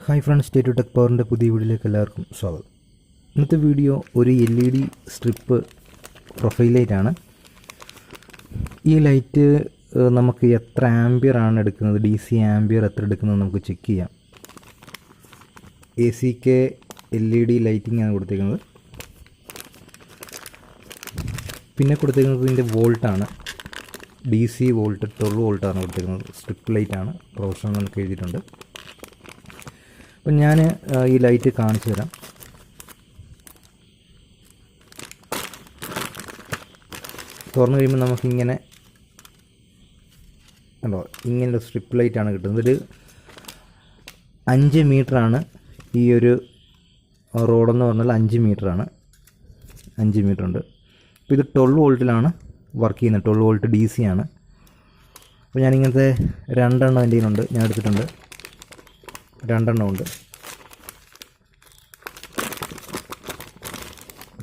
Hi friends, state tech പവറിൻ്റെ പുതിയ വീഡിയോയിലേക്ക് എല്ലാവർക്കും സ്വാഗതം. ഇന്നത്തെ വീഡിയോ ഒരു LED സ്ട്രിപ്പ് പ്രൊഫൈൽ ലൈറ്റാണ്. ഈ ലൈറ്റ് നമുക്ക് എത്ര ആംബിയർ ആണ് എടുക്കുന്നത്, DC ആംബിയർ എത്ര എടുക്കുന്നത് നമുക്ക് ചെക്ക് ചെയ്യാം. ACK LED ലൈറ്റിംഗ് ആണ് കൊടുത്തിരിക്കുന്നത്. പിന്നെ കൊടുത്തിരിക്കുന്നത് ഇതിൻ്റെ വോൾട്ടാണ്. DC വോൾട്ട് 12 വോൾട്ടാണ് കൊടുത്തിരിക്കുന്നത്. സ്ട്രിപ്പ് ലൈറ്റാണ്, പ്രൊഫഷണൽ എന്നൊക്കെ എഴുതിയിട്ടുണ്ട്. അപ്പം ഞാൻ ഈ ലൈറ്റ് കാണിച്ചു തരാം. തുറന്നു കഴിയുമ്പോൾ നമുക്കിങ്ങനെ ഉണ്ടോ, ഇങ്ങനൊരു സ്ട്രിപ്പ് ലൈറ്റാണ് കിട്ടുന്നത്. ഒരു 5 മീറ്ററാണ് ഈ ഒരു റോഡെന്ന് പറഞ്ഞാൽ 5 മീറ്ററാണ്. 5 മീറ്റർ ഉണ്ട്. അപ്പോൾ ഇത് 12 വോൾട്ടിലാണ് വർക്ക് ചെയ്യുന്നത്. 12 വോൾട്ട് DC ആണ്. അപ്പോൾ ഞാനിങ്ങനത്തെ 2 എണ്ണം എൻ്റെ കയ്യിലുണ്ട്, ഞാൻ എടുത്തിട്ടുണ്ട്. 2 എണ്ണം ഉണ്ട്.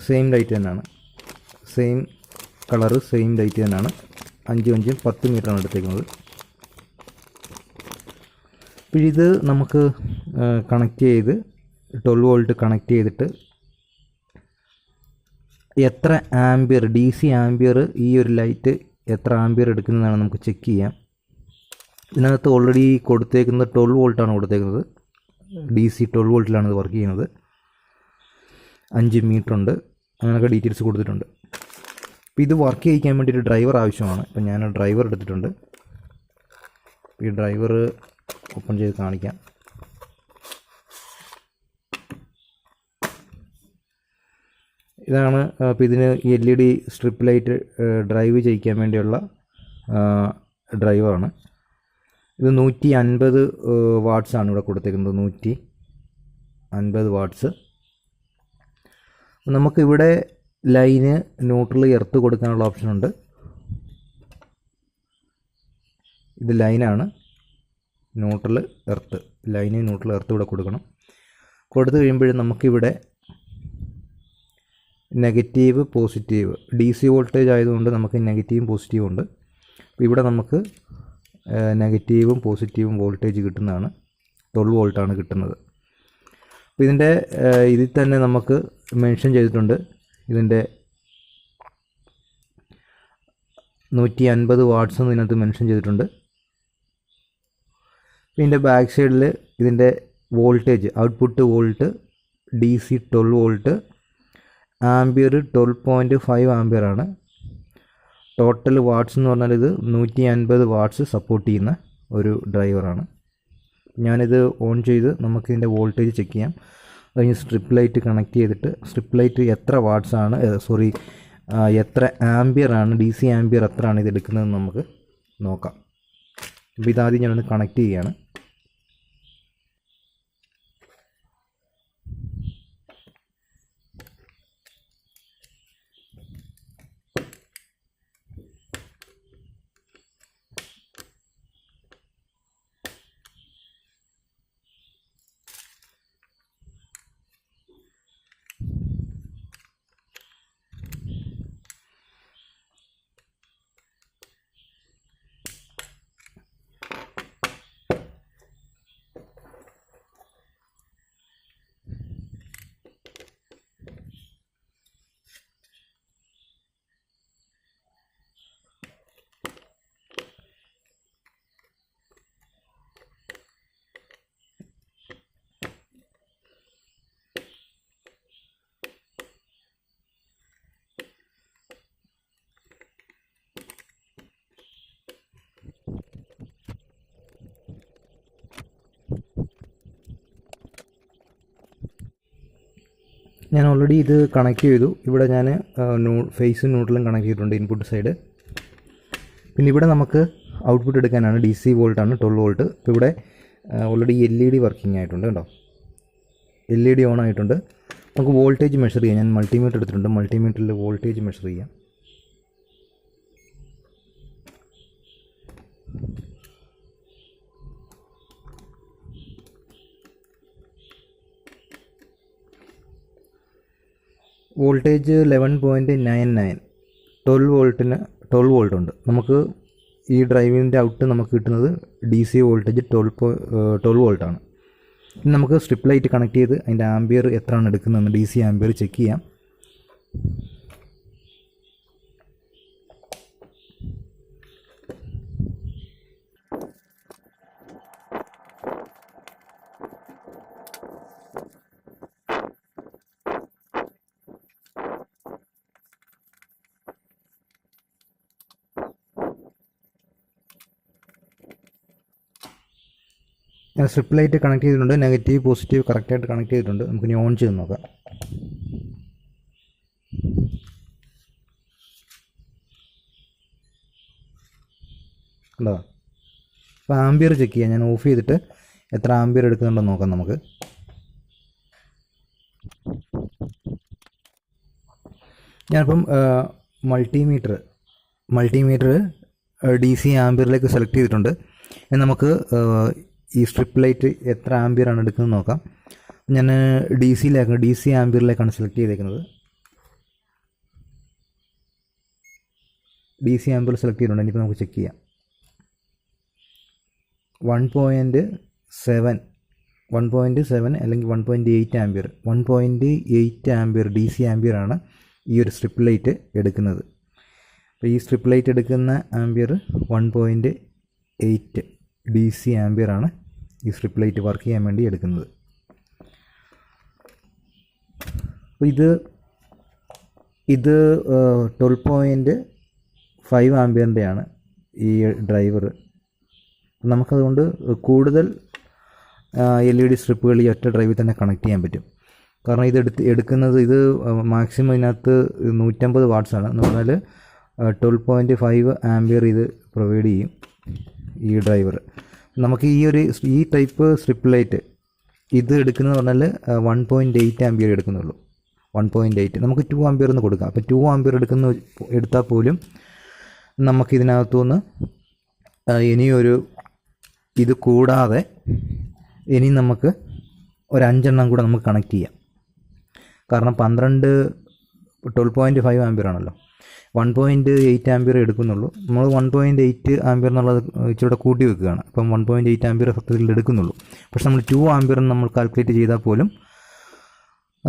സെയിം ലൈറ്റ് തന്നെയാണ്, സെയിം കളറ്, സെയിം ലൈറ്റ് തന്നെയാണ്. 5 10 മീറ്ററാണ് എടുത്തേക്കുന്നത്. അപ്പോൾ ഇത് നമുക്ക് കണക്ട് ചെയ്ത് 12 വോൾട്ട് കണക്ട് ചെയ്തിട്ട് എത്ര ആംബിയർ DC ആംബിയർ ഈ ഒരു ലൈറ്റ് എത്ര ആംബിയർ എടുക്കുന്നതാണ് നമുക്ക് ചെക്ക് ചെയ്യാം. ഇതിനകത്ത് ഓൾറെഡി കൊടുത്തേക്കുന്നത് 12 വോൾട്ടാണ് കൊടുത്തേക്കുന്നത്. DC 12 വോൾട്ടിലാണ് ഇത് വർക്ക് ചെയ്യുന്നത്. 5 മീറ്റർ ഉണ്ട്, അങ്ങനെയൊക്കെ ഡീറ്റെയിൽസ് കൊടുത്തിട്ടുണ്ട്. അപ്പോൾ ഇത് വർക്ക് ചെയ്യിക്കാൻ വേണ്ടി ഒരു ഡ്രൈവർ ആവശ്യമാണ്. അപ്പോൾ ഞാൻ ഡ്രൈവർ എടുത്തിട്ടുണ്ട്. ഈ ഡ്രൈവർ ഓപ്പൺ ചെയ്ത് കാണിക്കാം. ഇതാണ്. അപ്പോൾ ഇതിന് LED സ്ട്രിപ്പ് ലൈറ്റ് ഡ്രൈവ് ചെയ്യിക്കാൻ വേണ്ടിയുള്ള ഡ്രൈവറാണ്. ഇത് 150 വാട്ട്സാണ് ഇവിടെ കൊടുത്തേക്കുന്നത്. 150 വാട്ട്സ്. നമുക്കിവിടെ ലൈന്, ന്യൂട്രൽ, എർത്ത് കൊടുക്കാനുള്ള ഓപ്ഷനുണ്ട്. ഇത് ലൈനാണ്, neutral, earth. Line, neutral, earth ഇവിടെ കൊടുക്കണം. കൊടുത്തു കഴിയുമ്പോഴും നമുക്കിവിടെ നെഗറ്റീവ്, പോസിറ്റീവ്, DC വോൾട്ടേജ് ആയതുകൊണ്ട് നമുക്ക് നെഗറ്റീവും പോസിറ്റീവും ഉണ്ട്. അപ്പോൾ ഇവിടെ നമുക്ക് നെഗറ്റീവും പോസിറ്റീവും വോൾട്ടേജ് കിട്ടുന്നതാണ്. 12 വോൾട്ടാണ് കിട്ടുന്നത്. അപ്പോൾ ഇതിൽ തന്നെ നമുക്ക് മെൻഷൻ ചെയ്തിട്ടുണ്ട്. ഇതിൻ്റെ 150 വാട്ട്സ് എന്ന് ഇതിനകത്ത് മെൻഷൻ ചെയ്തിട്ടുണ്ട്. ഇതിൻ്റെ ബാക്ക് സൈഡിൽ ഇതിൻ്റെ voltage, output volt DC 12 volt, ampere 12.5 ampere ആണ്. ടോട്ടൽ വാട്ട്സ് എന്ന് പറഞ്ഞാൽ ഇത് 150 വാട്ട്സ് സപ്പോർട്ട് ചെയ്യുന്ന ഒരു ഡ്രൈവറാണ്. ഞാനിത് ഓൺ ചെയ്ത് നമുക്കിതിൻ്റെ വോൾട്ടേജ് ചെക്ക് ചെയ്യാം. കഴിഞ്ഞ് സ്ട്രിപ്പ് ലൈറ്റ് കണക്ട് ചെയ്തിട്ട് സ്ട്രിപ്പ് ലൈറ്റ് എത്ര വാട്ട്സ് ആണ്, എത്ര ആംബിയർ ആണ്, DC ആംബിയർ എത്ര ആണ് ഇത് എടുക്കുന്നതെന്ന് നമുക്ക് നോക്കാം. അപ്പോൾ ഇതാദ്യം ഞാനൊന്ന് കണക്ട് ചെയ്യുകയാണ്. ഞാൻ ഓൾറെഡി ഇത് കണക്ട് ചെയ്തു. ഇവിടെ ഞാൻ ഫേസും ന്യൂട്രലും കണക്ട് ചെയ്തിട്ടുണ്ട്, ഇൻപുട്ട് സൈഡ്. പിന്നെ ഇവിടെ നമുക്ക് ഔട്ട്പുട്ട് എടുക്കാനാണ്. DC വോൾട്ടാണ്, 12 volt. ഇപ്പോൾ ഇവിടെ ഓൾറെഡി LED വർക്കിംഗ് ആയിട്ടുണ്ട് കേട്ടോ. LED ഓൺ ആയിട്ടുണ്ട്. നമുക്ക് വോൾട്ടേജ് മെഷർ ചെയ്യാം. ഞാൻ മൾട്ടിമീറ്റർ എടുത്തിട്ടുണ്ട്. മൾട്ടിമീറ്ററിൽ വോൾട്ടേജ് മെഷർ ചെയ്യാം. വോൾട്ടേജ് 11.99, 12 വോൾട്ടിന് 12 വോൾട്ട് ഉണ്ട്. നമുക്ക് ഈ ഡ്രൈവിൻ്റെ ഔട്ട് നമുക്ക് കിട്ടുന്നത് DC വോൾട്ടേജ് 12 വോൾട്ടാണ്. ഇനി നമുക്ക് സ്ട്രിപ്പ് ലൈറ്റ് കണക്ട് ചെയ്ത് അതിൻ്റെ ആംബിയർ എത്രയാണ് എടുക്കുന്നതെന്ന് DC ആംബിയർ ചെക്ക് ചെയ്യാം. ഞാൻ സ്ട്രിപ്പ് ലൈറ്റ് കണക്ട് ചെയ്തിട്ടുണ്ട്. നെഗറ്റീവ് പോസിറ്റീവ് കറക്റ്റായിട്ട് കണക്ട് ചെയ്തിട്ടുണ്ട്. നമുക്കിനി ഓൺ ചെയ്ത് നോക്കാം. ഉണ്ടോ? അപ്പോൾ ആംബിയർ ചെക്ക് ചെയ്യാം. ഞാൻ ഓഫ് ചെയ്തിട്ട് എത്ര ആംബിയർ എടുക്കുന്നുണ്ടെന്ന് നോക്കാം നമുക്ക്. ഞാനിപ്പം മൾട്ടിമീറ്റർ DC ആംബിയറിലേക്ക് സെലക്ട് ചെയ്തിട്ടുണ്ട്. ഇനി നമുക്ക് ഈ സ്ട്രിപ്പ് ലൈറ്റ് എത്ര ആംബിയറാണ് എടുക്കുന്നത് നോക്കാം. ഞാൻ DC ആംബിയറിലേക്കാണ് സെലക്ട് ചെയ്തേക്കുന്നത്. DC ആംബിയർ സെലക്ട് ചെയ്തിട്ടുണ്ട്. ഇനിയിപ്പോൾ നമുക്ക് ചെക്ക് ചെയ്യാം. 1.7 അല്ലെങ്കിൽ 1.8 ആംബിയർ 1.8 ആംബിയർ DC ആംബിയറാണ് ഈ ഒരു സ്ട്രിപ്പ് ലൈറ്റ് എടുക്കുന്നത്. അപ്പോൾ ഈ സ്ട്രിപ്പ് ലൈറ്റ് എടുക്കുന്ന ആംബിയർ 1.8 DC ആംബിയറാണ് ഈ സ്ട്രിപ്പ് ലൈറ്റ് വർക്ക് ചെയ്യാൻ വേണ്ടി എടുക്കുന്നത്. അപ്പോൾ ഇത് 12.5 ആംബിയറിൻ്റെയാണ് ഈ ഡ്രൈവർ. നമുക്കതുകൊണ്ട് കൂടുതൽ LED സ്ട്രിപ്പുകൾ ഈ ഒറ്റ ഡ്രൈവിൽ തന്നെ കണക്ട് ചെയ്യാൻ പറ്റും. കാരണം എടുക്കുന്നത് മാക്സിമം ഇതിനകത്ത് 150 വാട്ട്സാണ്. എന്ന് പറഞ്ഞാൽ 12.5 ആംബിയർ ഇത് പ്രൊവൈഡ് ചെയ്യും ഈ ഡ്രൈവർ. നമുക്ക് ഈ ടൈപ്പ് സ്ട്രിപ്പ് ലൈറ്റ് ഇത് എടുക്കുന്നത് പറഞ്ഞാൽ 1.8 ആംബിയർ എടുക്കുന്നുള്ളൂ. 1.8 നമുക്ക് 2 ആംബിയർ എന്ന് കൊടുക്കാം. അപ്പോൾ 2 ആംബിയർ എടുത്താൽ പോലും നമുക്കിതിനകത്തുനിന്ന് ഇനിയൊരു ഇത് കൂടാതെ ഇനി നമുക്ക് ഒരു 5 എണ്ണം കൂടെ നമുക്ക് കണക്ട് ചെയ്യാം. കാരണം 12.5 ആംബിയർ ആണല്ലോ. 1.8 ആംബിയർ എടുക്കുന്നുള്ളൂ. നമ്മൾ 1.8 ആംബിയർ എന്നുള്ളത് ഇച്ചിരി കൂട്ടി വെക്കുകയാണ്. അപ്പം 1.8 ആംബിയർ സത്യത്തിൽ എടുക്കുന്നുള്ളൂ. പക്ഷെ നമ്മൾ 2 ആംബിയർ നമ്മൾ കാൽക്കുലേറ്റ് ചെയ്താൽ പോലും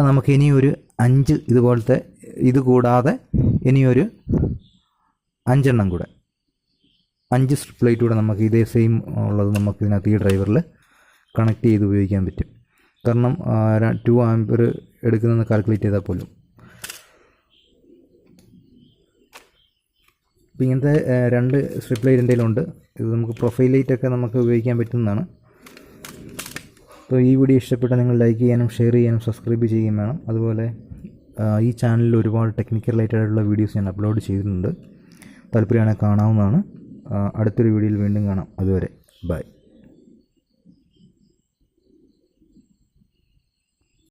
നമുക്ക് ഇനിയൊരു 5 ഇതുപോലത്തെ ഇത് കൂടാതെ ഇനിയൊരു 5 എണ്ണം കൂടെ 5 സ്ട്രിപ്പ് ലൈറ്റ് കൂടെ നമുക്ക് ഇതേ സെയിം ഉള്ളത് നമുക്ക് ഇതിനകത്ത് ഈ ഡ്രൈവറിൽ കണക്ട് ചെയ്ത് ഉപയോഗിക്കാൻ പറ്റും. കാരണം 2 ആംബിയർ എടുക്കുന്നതെന്ന് കാൽക്കുലേറ്റ് ചെയ്താൽ പോലും. അപ്പോൾ ഇങ്ങനത്തെ 2 സ്ട്രിപ്പ് ലൈറ്റ് എൻ്റെ കയ്യിലുണ്ട്. ഇത് നമുക്ക് പ്രൊഫൈൽ ലൈറ്റൊക്കെ നമുക്ക് ഉപയോഗിക്കാൻ പറ്റുന്നതാണ്. അപ്പോൾ ഈ വീഡിയോ ഇഷ്ടപ്പെട്ടാൽ നിങ്ങൾ ലൈക്ക് ചെയ്യാനും ഷെയർ ചെയ്യാനും സബ്സ്ക്രൈബ് ചെയ്യുകയും വേണം. അതുപോലെ ഈ ചാനലിൽ ഒരുപാട് ടെക്നിക്കൽ റിലേറ്റഡായിട്ടുള്ള വീഡിയോസ് ഞാൻ അപ്ലോഡ് ചെയ്തിട്ടുണ്ട്. താല്പര്യമാണെങ്കിൽ കാണാവുന്നതാണ്. അടുത്തൊരു വീഡിയോയിൽ വീണ്ടും കാണാം. അതുവരെ ബൈ.